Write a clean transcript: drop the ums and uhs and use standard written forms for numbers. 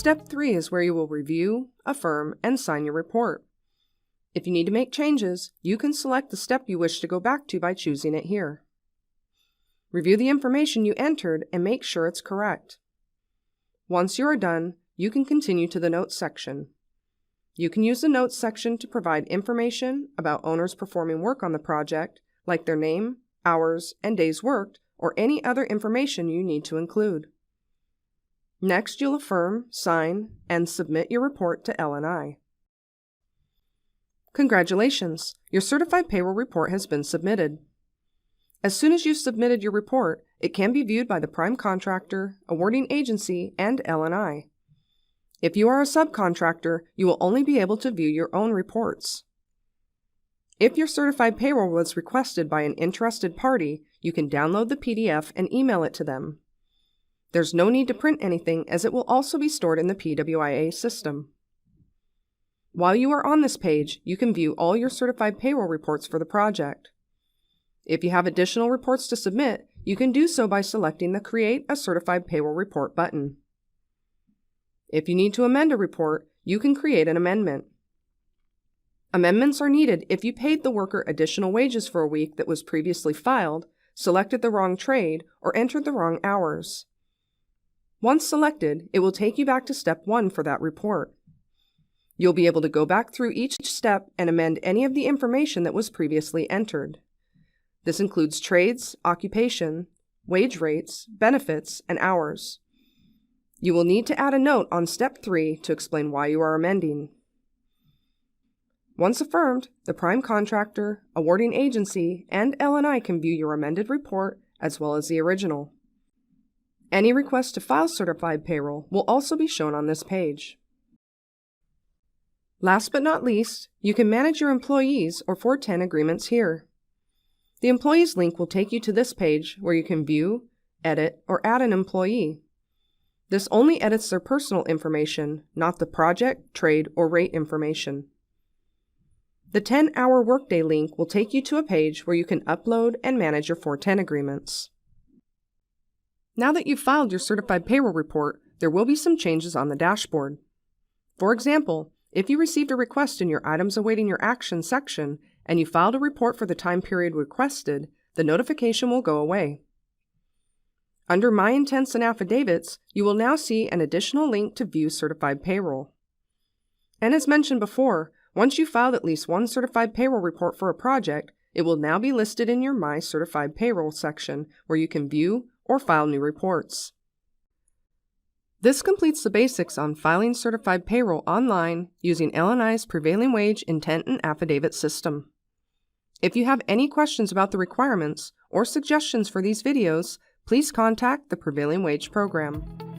Step 3 is where you will review, affirm, and sign your report. If you need to make changes, you can select the step you wish to go back to by choosing it here. Review the information you entered and make sure it's correct. Once you are done, you can continue to the Notes section. You can use the Notes section to provide information about owners performing work on the project, like their name, hours, and days worked, or any other information you need to include. Next, you'll affirm, sign, and submit your report to L&I. Congratulations! Your Certified Payroll Report has been submitted. As soon as you've submitted your report, it can be viewed by the prime contractor, awarding agency, and L&I. If you are a subcontractor, you will only be able to view your own reports. If your certified payroll was requested by an interested party, you can download the PDF and email it to them. There's no need to print anything, as it will also be stored in the PWIA system. While you are on this page, you can view all your certified payroll reports for the project. If you have additional reports to submit, you can do so by selecting the Create a Certified Payroll Report button. If you need to amend a report, you can create an amendment. Amendments are needed if you paid the worker additional wages for a week that was previously filed, selected the wrong trade, or entered the wrong hours. Once selected, it will take you back to Step 1 for that report. You'll be able to go back through each step and amend any of the information that was previously entered. This includes trades, occupation, wage rates, benefits, and hours. You will need to add a note on Step 3 to explain why you are amending. Once affirmed, the prime contractor, awarding agency, and L&I can view your amended report as well as the original. Any request to file certified payroll will also be shown on this page. Last but not least, you can manage your employees or 410 agreements here. The Employees link will take you to this page where you can view, edit, or add an employee. This only edits their personal information, not the project, trade, or rate information. The 10-hour workday link will take you to a page where you can upload and manage your 410 agreements. Now that you've filed your certified payroll report, there will be some changes on the dashboard. For example, if you received a request in your Items Awaiting Your Action section and you filed a report for the time period requested, the notification will go away. Under My Intents and Affidavits, you will now see an additional link to view certified payroll. And as mentioned before, once you've filed at least one certified payroll report for a project, it will now be listed in your My Certified Payroll section where you can view or file new reports. This completes the basics on filing certified payroll online using L&I's Prevailing Wage Intent and Affidavit system. If you have any questions about the requirements or suggestions for these videos, please contact the Prevailing Wage Program.